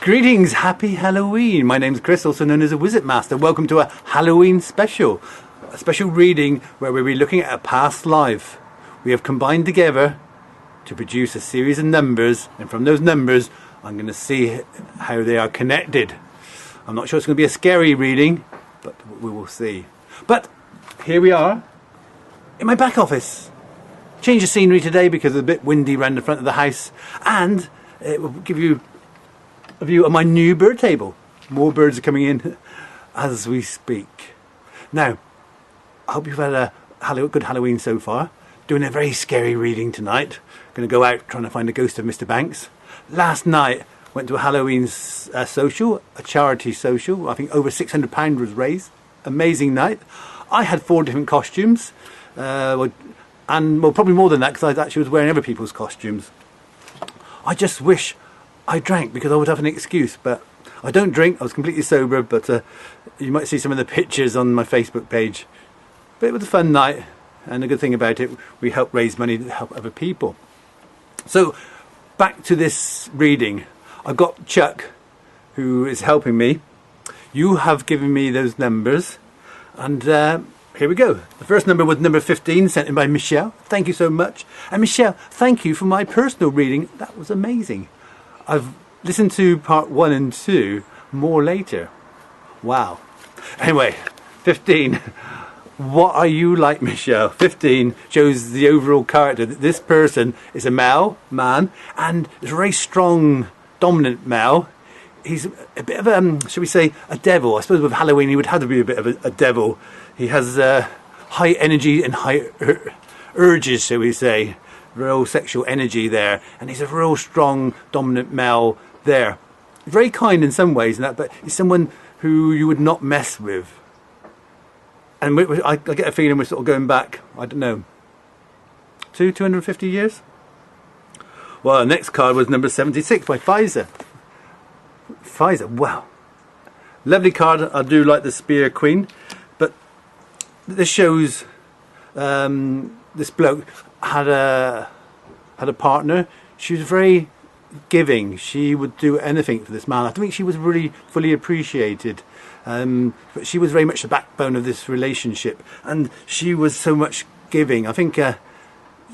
Greetings, happy Halloween. My name's Chris, also known as a wisitmaster. Welcome to a Halloween special. A special reading where we'll be looking at a past life. We have combined together to produce a series of numbers, and from those numbers I'm going to see how they are connected. I'm not sure it's going to be a scary reading, but we will see. But here we are in my back office. Change of scenery today because it's a bit windy around the front of the house, and it will give you a view of my new bird table. More birds are coming in as we speak. Now, I hope you've had a good Halloween so far. Doing a very scary reading tonight. Going to go out trying to find the ghost of Mr. Banks. Last night, went to a Halloween social, a charity social. I think over £600 was raised. Amazing night. I had 4 different costumes. And probably more than that because I actually was wearing other people's costumes. I just wish I drank because I would have an excuse, but I don't drink. I was completely sober, but you might see some of the pictures on my Facebook page. But it was a fun night, and the good thing about it, we helped raise money to help other people. So, back to this reading. I've got Chuck, who is helping me. You have given me those numbers, and here we go. The first number was number 15, sent in by Michelle. Thank you so much. And Michelle, thank you for my personal reading. That was amazing. I've listened to part 1 and 2 more later. Wow. Anyway, 15. What are you like, Michelle? 15 shows the overall character. This person is a man, and is a very strong, dominant male. He's a bit of a, shall we say, a devil. I suppose with Halloween he would have to be a bit of a devil. He has high energy and high urges, shall we say. Real sexual energy there, and he's a real strong dominant male there. Very kind in some ways and that, but he's someone who you would not mess with. And I get a feeling we're sort of going back, I don't know, 250 years. Well, the next card was number 76 by Pfizer. Wow, lovely card. I do like the Spear Queen, but this shows this bloke had a partner. She was very giving. She would do anything for this man. I think she was really fully appreciated, but she was very much the backbone of this relationship, and she was so much giving. I think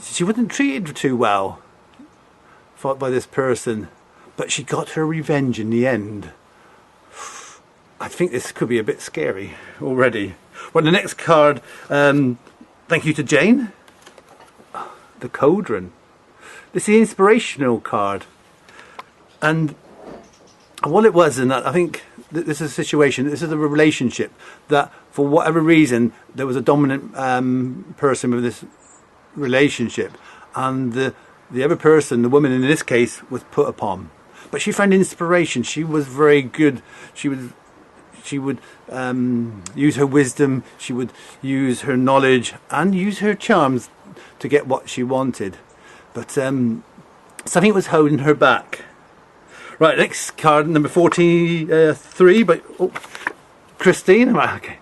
she wasn't treated too well by this person, but she got her revenge in the end. I think this could be a bit scary already. Well, the next card, thank you to Jane. The Cauldron. This is the inspirational card, and what it was, and I think this is a situation, this is a relationship that for whatever reason there was a dominant person with this relationship, and the other person, the woman in this case, was put upon, but she found inspiration. She was very good. She would use her wisdom, she would use her knowledge and use her charms to get what she wanted, but something was holding her back. Right, next card, number 43 by Christine. Okay.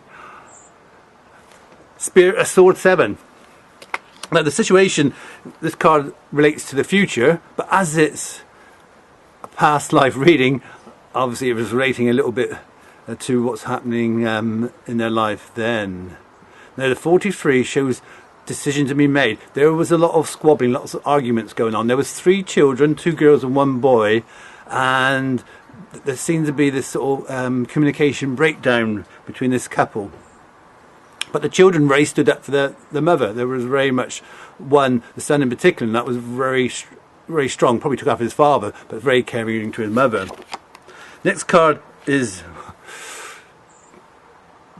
Sword 7. Now the situation, this card relates to the future, but as it's a past life reading, obviously it was relating a little bit to what's happening in their life then. Now the 43 shows decision to be made. There was a lot of squabbling, lots of arguments going on. There was 3 children, 2 girls and 1 boy, and there seemed to be this sort of communication breakdown between this couple. But the children really stood up for the mother. There was very much one, the son in particular, and that was very, very strong. Probably took after his father, but very caring to his mother. Next card is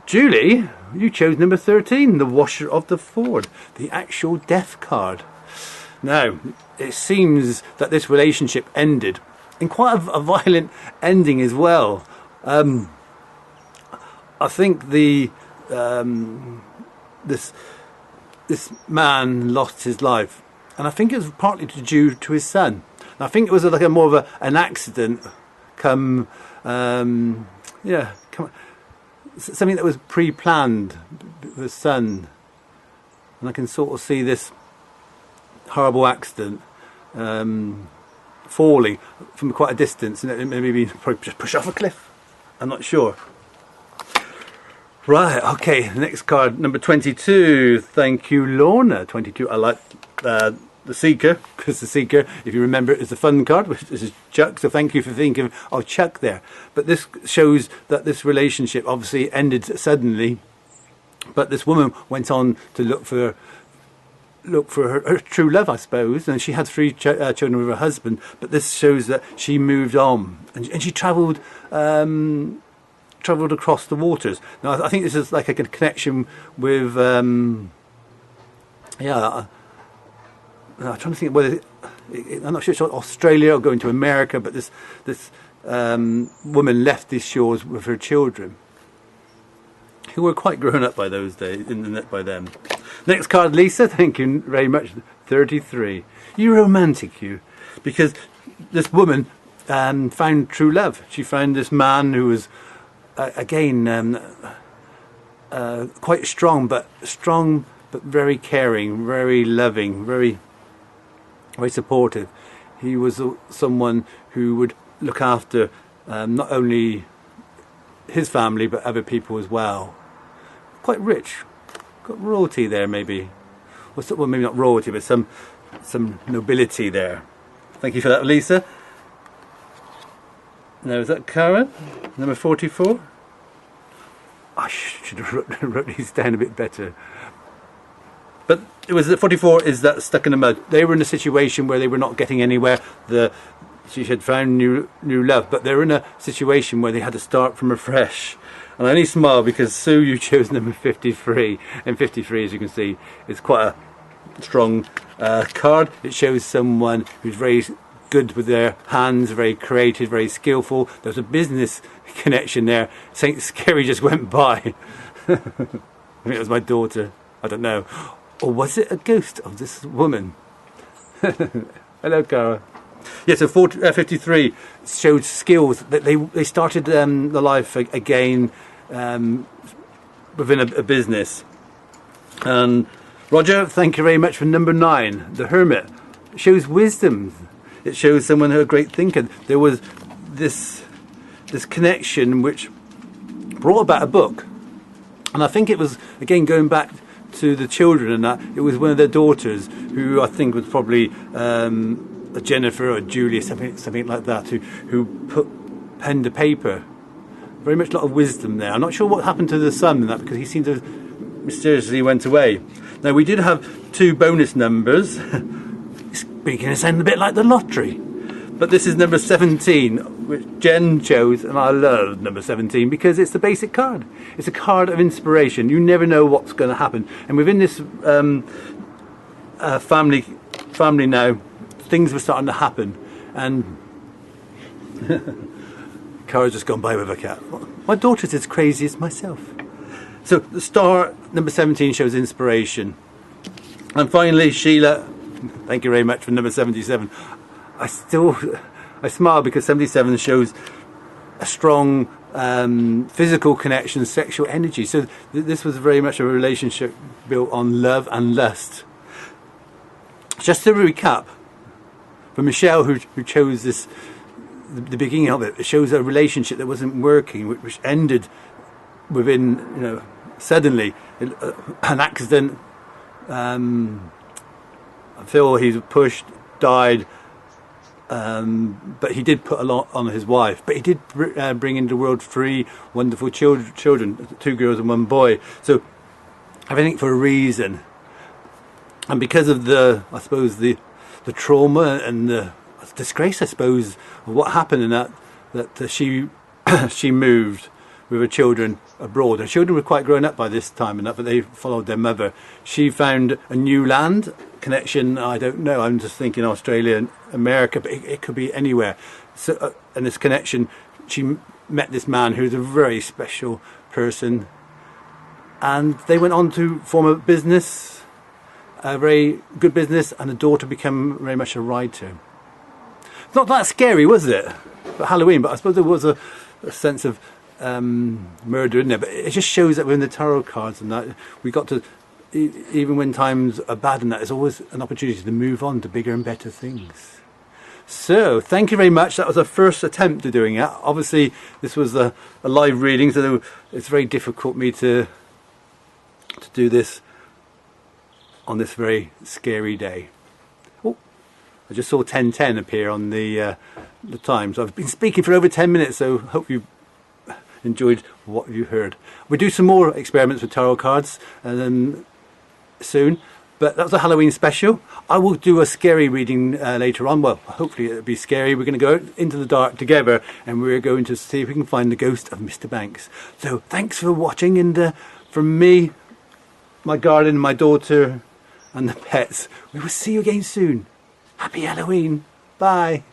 Julie. You chose number 13, the Washer of the Ford, the actual death card. Now, it seems that this relationship ended in quite a violent ending as well. I think this man lost his life, and I think it was partly due to his son. And I think it was like more of an accident, something that was pre-planned with the son, and I can sort of see this horrible accident falling from quite a distance, and maybe probably just push off a cliff. I'm not sure. Right, okay, next card, number 22. Thank you, Lorna. 22, I like the Seeker, because the Seeker, if you remember, is the fun card, which is Chuck, so thank you for thinking of Chuck there. But this shows that this relationship obviously ended suddenly, but this woman went on to look for her true love, I suppose, and she had 3 children with her husband, but this shows that she moved on, and she travelled across the waters. Now, I think this is like a connection with, I'm trying to think whether, I'm not sure it's Australia or going to America, but this woman left these shores with her children, who were quite grown up by those days, by them. Next card, Lisa, thank you very much, 33. You're romantic, you, because this woman found true love. She found this man who was, quite strong, but very caring, very loving, very supportive. He was someone who would look after not only his family but other people as well. Quite rich, got royalty there, maybe, well, maybe not royalty, but some nobility there. Thank you for that, Lisa. Now, is that Cara? Number 44? I should have wrote these down a bit better. But it was 44 is that stuck in the mud. They were in a situation where they were not getting anywhere. She had found new love, but they were in a situation where they had to start from afresh. And I only smile because, Sue, you chose number 53. And 53, as you can see, is quite a strong card. It shows someone who's very good with their hands, very creative, very skillful. There's a business connection there. Saint Scary just went by. I think it was my daughter. I don't know. Or was it a ghost of this woman? Hello, Cara. Yeah, so 53 showed skills. That they started the life again within a business. And Roger, thank you very much for number 9. The Hermit. It shows wisdom. It shows someone who a great thinker. There was this connection which brought about a book. And I think it was, again, going back to the children and that, it was one of their daughters who I think was probably a Jennifer or a Julia, something like that, who put pen to paper. Very much a lot of wisdom there. I'm not sure what happened to the son in that, because he seemed to mysteriously went away. Now, we did have 2 bonus numbers. It's beginning to sound a bit like the lottery. But this is number 17, which Jen chose, and I love number 17 because it's the basic card. It's a card of inspiration. You never know what's going to happen. And within this family now, things were starting to happen. And Cara's just gone by with a cat. My daughter's as crazy as myself. So the star, number 17, shows inspiration. And finally, Sheila, thank you very much for number 77. I smile because 77 shows a strong physical connection, sexual energy. So this was very much a relationship built on love and lust. Just to recap, for Michelle, who chose this, the beginning of it, it shows a relationship that wasn't working, which ended within, suddenly, an accident. Phil, he was pushed, died. But he did put a lot on his wife. But he did bring into the world 3 wonderful children, 2 girls and 1 boy. So everything for a reason. And because of the trauma and the disgrace, I suppose, of what happened in that she moved with her children abroad. Her children were quite grown up by this time, and that, but they followed their mother. She found a new land connection. I don't know. I'm just thinking Australia and America, but it could be anywhere. So, and this connection, she met this man who's a very special person, and they went on to form a business, a very good business, and the daughter became very much a writer. It's not that scary, was it? For Halloween, but I suppose there was a sense of murder in there. But it just shows that within the tarot cards and that, we got to, even when times are bad and that, there's always an opportunity to move on to bigger and better things. So, thank you very much. That was our first attempt at doing that. Obviously, this was a live reading, so it's very difficult me to do this on this very scary day. Oh, I just saw 1010 appear on the times. I've been speaking for over 10 minutes, so hope you enjoyed what you heard. We do some more experiments with tarot cards soon. But that was a Halloween special. I will do a scary reading later on. Well, hopefully it'll be scary. We're going to go out into the dark together and we're going to see if we can find the ghost of Mr. Banks. So thanks for watching, and from me, my garden, my daughter and the pets, we will see you again soon. Happy Halloween. Bye.